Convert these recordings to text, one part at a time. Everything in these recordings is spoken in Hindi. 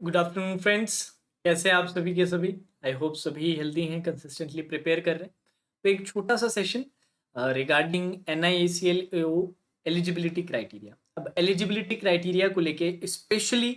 Good afternoon friends. कैसे हैं आप सभी के सभी? आई होप सभी हेल्दी हैं, कंसिस्टेंटली प्रिपेयर कर रहे हैं। तो एक छोटा सा session regarding NIACL eligibility criteria. अब एलिजिबिलिटी क्राइटेरिया को लेके स्पेशली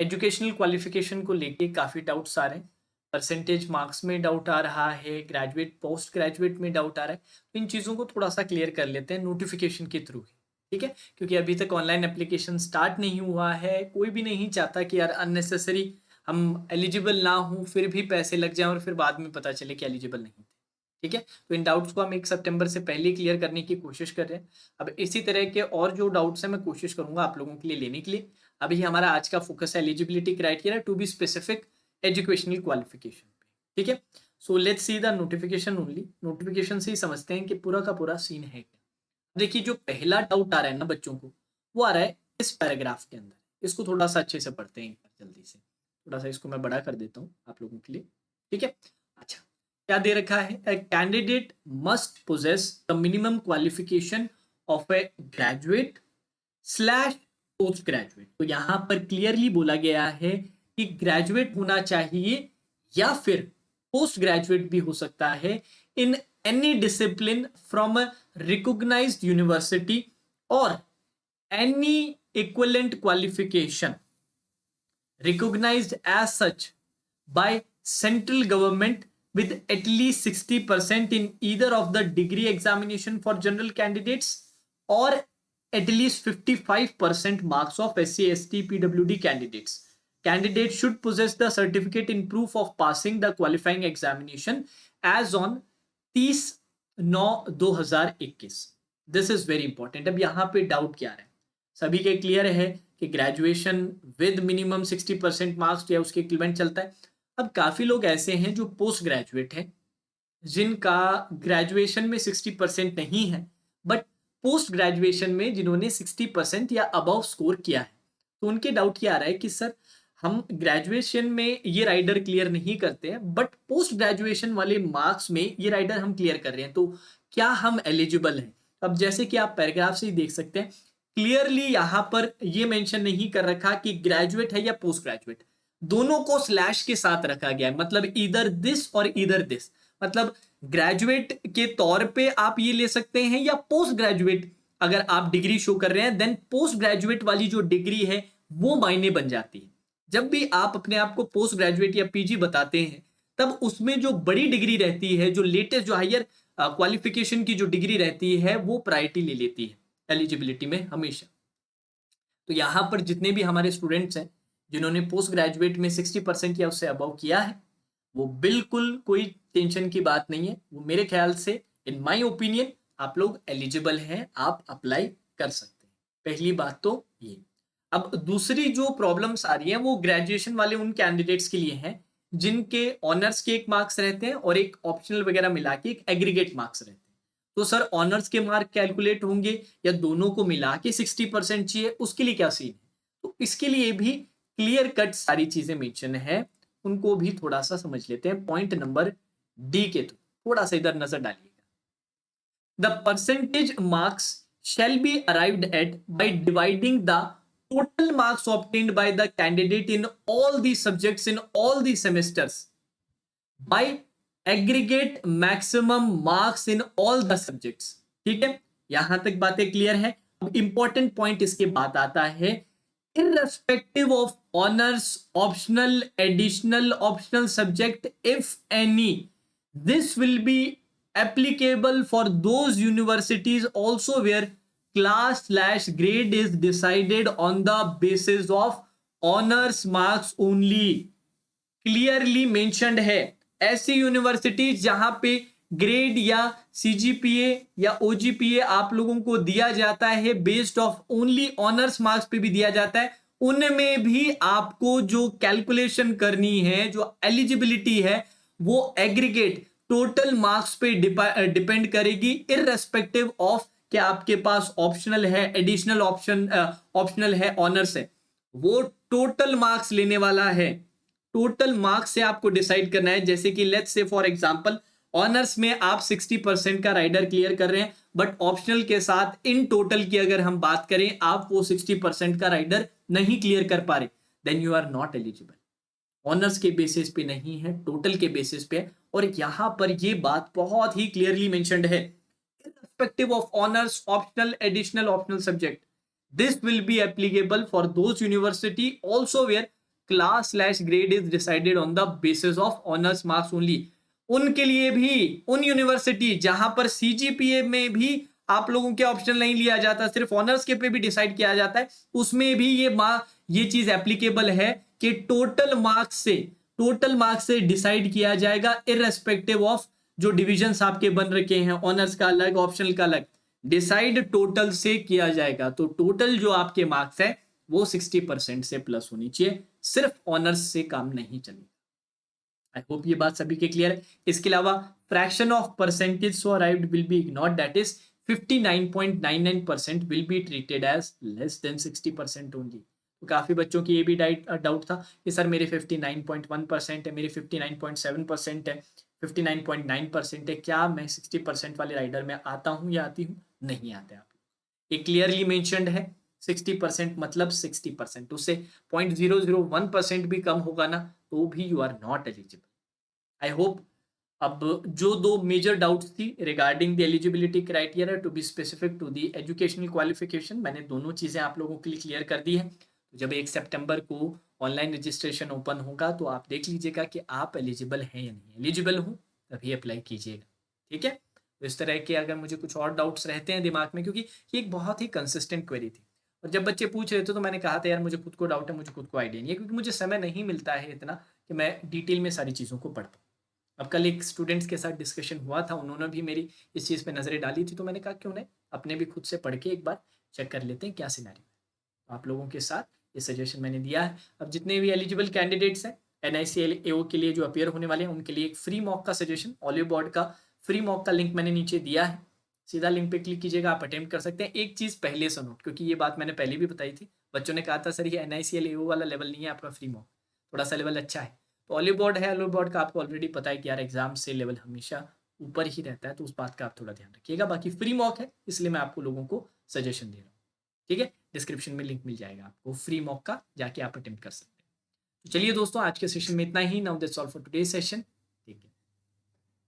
एजुकेशनल क्वालिफिकेशन को लेके काफ़ी डाउट्स आ रहे हैं। परसेंटेज मार्क्स में डाउट आ रहा है, ग्रेजुएट पोस्ट ग्रेजुएट में डाउट आ रहा है। तो इन चीज़ों को थोड़ा सा क्लियर कर लेते हैं नोटिफिकेशन के थ्रू ही, ठीक है? क्योंकि अभी तक ऑनलाइन एप्लीकेशन स्टार्ट नहीं हुआ है। कोई भी नहीं चाहता कि यार अननेसेसरी हम एलिजिबल ना हो फिर भी पैसे लग जाएं और फिर बाद में पता चले कि एलिजिबल नहीं थे, ठीक है? तो इन डाउट्स को हम 1 सितंबर से पहले क्लियर करने की कोशिश कर रहे हैं। अब इसी तरह के और जो डाउट्स हैं मैं कोशिश करूंगा आप लोगों के लिए लेने के लिए। अभी हमारा आज का फोकस है eligibility criteria to be specific educational qualification पे, ठीक है? So let's see the notification only. Notification से ही समझते हैं कि पूरा का पूरा सीन है क्या। देखिए, जो पहला डाउट आ रहा है ना बच्चों को, वो आ रहा है इस पैराग्राफ के अंदर। इसको थोड़ा सा अच्छे से पढ़ते हैं एक बार जल्दी से। थोड़ा सा इसको मैं बड़ा कर देता हूँ आप लोगों के लिए, ठीक है? अच्छा, क्या दे रखा है? A candidate must possess the minimum qualification of a graduate slash post graduate. तो यहां पर क्लियरली बोला गया है कि ग्रेजुएट होना चाहिए या फिर पोस्ट ग्रेजुएट भी हो सकता है in any discipline from a recognised university और any equivalent qualification recognized as such by central government with at least 60% in either of the degree examination for general candidates or at least 55% marks of SC, ST, PWD candidates. Candidates should possess the certificate in proof of passing the qualifying examination as on 30/9/2021. This is very important. अब यहाँ पे डाउट क्या है? सभी के क्लियर है कि ग्रेजुएशन विद मिनिमम 60% मार्क्स या उसके इक्विवेलेंट चलता है। अब काफी लोग ऐसे हैं जो पोस्ट ग्रेजुएट हैं, जिनका ग्रेजुएशन में 60% नहीं है, बट पोस्ट ग्रेजुएशन में जिन्होंने 60% या अबव स्कोर किया है। तो उनके डाउट ये आ रहा है कि सर हम ग्रेजुएशन में ये राइडर क्लियर नहीं करते हैं, बट पोस्ट ग्रेजुएशन वाले मार्क्स में ये राइडर हम क्लियर कर रहे हैं, तो क्या हम एलिजिबल हैं? अब जैसे कि आप पैराग्राफ से ही देख सकते हैं, क्लियरली यहां पर ये मेंशन नहीं कर रखा कि ग्रेजुएट है या पोस्ट ग्रेजुएट। दोनों को स्लैश के साथ रखा गया है, मतलब इधर दिस और इधर दिस। मतलब ग्रेजुएट के तौर पे आप ये ले सकते हैं या पोस्ट ग्रेजुएट अगर आप डिग्री शो कर रहे हैं, देन पोस्ट ग्रेजुएट वाली जो डिग्री है वो मायने बन जाती है। जब भी आप अपने आप को पोस्ट ग्रेजुएट या पीजी बताते हैं, तब उसमें जो बड़ी डिग्री रहती है, जो लेटेस्ट जो हायर क्वालिफिकेशन की जो डिग्री रहती है, वो प्रायोरिटी ले लेती है एलिजिबिलिटी में हमेशा। तो यहां पर जितने भी हमारे स्टूडेंट्स हैं जिन्होंने पोस्ट ग्रेजुएट में 60% या उससे अबव किया है, वो बिल्कुल कोई टेंशन की बात नहीं है। वो मेरे ख्याल से, इन माय ओपिनियन, आप लोग एलिजिबल हैं, आप अप्लाई कर सकते हैं। पहली बात तो ये। अब दूसरी जो प्रॉब्लम्स आ रही है वो ग्रेजुएशन वाले उन कैंडिडेट्स के लिए हैं जिनके ऑनर्स के एक मार्क्स रहते हैं और एक ऑप्शनल वगैरह मिला के एक एग्रीगेट मार्क्स रहते हैं। तो सर ऑनर्स के मार्क कैलकुलेट होंगे या दोनों को मिला के 60% चाहिए, उसके लिए क्या सीन है? तो इसके लिए भी क्लियर कट सारी चीजें मेंशन है, उनको भी थोड़ा सा समझ लेते हैं। पॉइंट नंबर डी के थ्रू थोड़ा सा इधर नजर डालिएगा। The percentage marks shall be arrived at by dividing the total marks obtained by the candidate in all the subjects in all the semesters by aggregate maximum marks in all the subjects। ठीक है, यहां तक बातें क्लियर है। अब इंपॉर्टेंट पॉइंट इसके बाद आता है, irrespective of honors, optional, additional, optional subject, if any, this will be applicable for those universities also where class/grade is decided on the basis of honors marks only। Clearly mentioned है, ऐसी यूनिवर्सिटीज जहां पे ग्रेड या सीजीपीए या ओजीपीए आप लोगों को दिया जाता है based of only honours marks पे भी दिया जाता है, उनमें भी आपको जो कैलकुलेशन करनी है, जो एलिजिबिलिटी है, वो एग्रीगेट टोटल मार्क्स पे डिपेंड करेगी, इररेस्पेक्टिव ऑफ कि आपके पास ऑप्शनल है, एडिशनल ऑप्शनल है, ऑनर्स है। वो टोटल मार्क्स लेने वाला है। टोटल मार्क्स से आपको डिसाइड करना है। जैसे कि let's say for example honours में आप 60% का राइडर क्लियर कर रहे हैं, बट ऑप्शनल के साथ इन टोटल की अगर हम बात करें, आप वो 60% का राइडर नहीं क्लियर कर पा रहे, then you are not eligible. Honours के बेसिस पे नहीं है, टोटल के बेसिस पे है। और यहां पर ये बात बहुत ही क्लियरली मेंशन्ड है, irrespective of honors, optional, additional, optional subject, this will be applicable for those university also where class/grade is decided on the basis of honors marks only। उनके लिए भी, उन यूनिवर्सिटी जहां पर सीजीपीए में भी आप लोगों के ऑप्शनल नहीं लिया जाता, सिर्फ ऑनर्स के पे भी डिसाइड किया जाता है, उसमें भी ये चीज एप्लीकेबल है कि टोटल मार्क्स से डिसाइड किया जाएगा, इररेस्पेक्टिव ऑफ जो डिविजन्स आपके बन रखे हैं, ऑनर्स का अलग, ऑप्शनल का अलग, डिसाइड टोटल से किया जाएगा। तो टोटल जो आपके मार्क्स है वो 60% से प्लस होनी चाहिए, सिर्फ ऑनर्स से काम नहीं चलेगा। आई होप ये बात सभी के क्लियर है। इसके अलावा fraction of percentage so arrived will be ignored, that is 59.99% will be treated as less than 60% only. तो काफी बच्चों की ये भी डाउट था कि सर मेरे 59.1% है, मेरे 59.7% है, 59.9% है, क्या मैं 60% वाले राइडर में आता हूं या आती हूँ? नहीं आते आप। ये क्लियरली मेंशन्ड है, 60% मतलब 60%, उससे 0.001% भी कम होगा ना तो भी you are not eligible. I hope अब जो दो मेजर डाउट्स थी regarding the eligibility criteria to be specific to the educational qualification, मैंने दोनों चीजें आप लोगों के लिए क्लियर कर दी है। तो जब 1 सितंबर को ऑनलाइन रजिस्ट्रेशन ओपन होगा तो आप देख लीजिएगा कि आप एलिजिबल हैं या नहीं। एलिजिबल हूँ तभी अप्लाई कीजिएगा, ठीक है। तो इस तरह के अगर मुझे कुछ और डाउट्स रहते हैं दिमाग में, क्योंकि ये एक बहुत ही कंसिस्टेंट क्वेरी थी और जब बच्चे पूछ रहे थे तो मैंने कहा था यार मुझे खुद को डाउट है, मुझे खुद को आइडिया नहीं है, क्योंकि मुझे समय नहीं मिलता है इतना कि मैं डिटेल में सारी चीज़ों को पढ़ पाऊँ। अब कल एक स्टूडेंट्स के साथ डिस्कशन हुआ था, उन्होंने भी मेरी इस चीज़ पे नज़रें डाली थी, तो मैंने कहा क्यों नहीं अपने भी खुद से पढ़ के एक बार चेक कर लेते हैं क्या सिनेरियो है। आप लोगों के साथ ये सजेशन मैंने दिया है। अब जितने भी एलिजिबल कैंडिडेट्स हैं NICLAO के लिए जो अपियर होने वाले हैं उनके लिए एक फ्री मॉक का सजेशन, ऑलिव बोर्ड का फ्री मॉक का लिंक मैंने नीचे दिया है, सीधा लिंक पे क्लिक कीजिएगा, आप अटेम्प्ट कर सकते हैं। एक चीज़ पहले से नोट, क्योंकि ये बात मैंने पहले भी बताई थी, बच्चों ने कहा था सर ये NICLAO वाला लेवल नहीं है आपका फ्री मॉक, थोड़ा सा लेवल अच्छा है। तो ऑलिव बोर्ड है, ऑलिव बोर्ड का आपको ऑलरेडी पता है कि यार एग्जाम से लेवल हमेशा ऊपर ही रहता है, तो उस बात का आप थोड़ा ध्यान रखिएगा। बाकी फ्री मॉक है इसलिए मैं आपको लोगों को सजेशन दे रहा हूँ, ठीक है। डिस्क्रिप्शन में लिंक मिल जाएगा आपको फ्री मॉक का, जाके आप अटेम्प्ट कर सकते हैं। तो चलिए दोस्तों आज के सेशन में इतना ही। Now that's all for today session.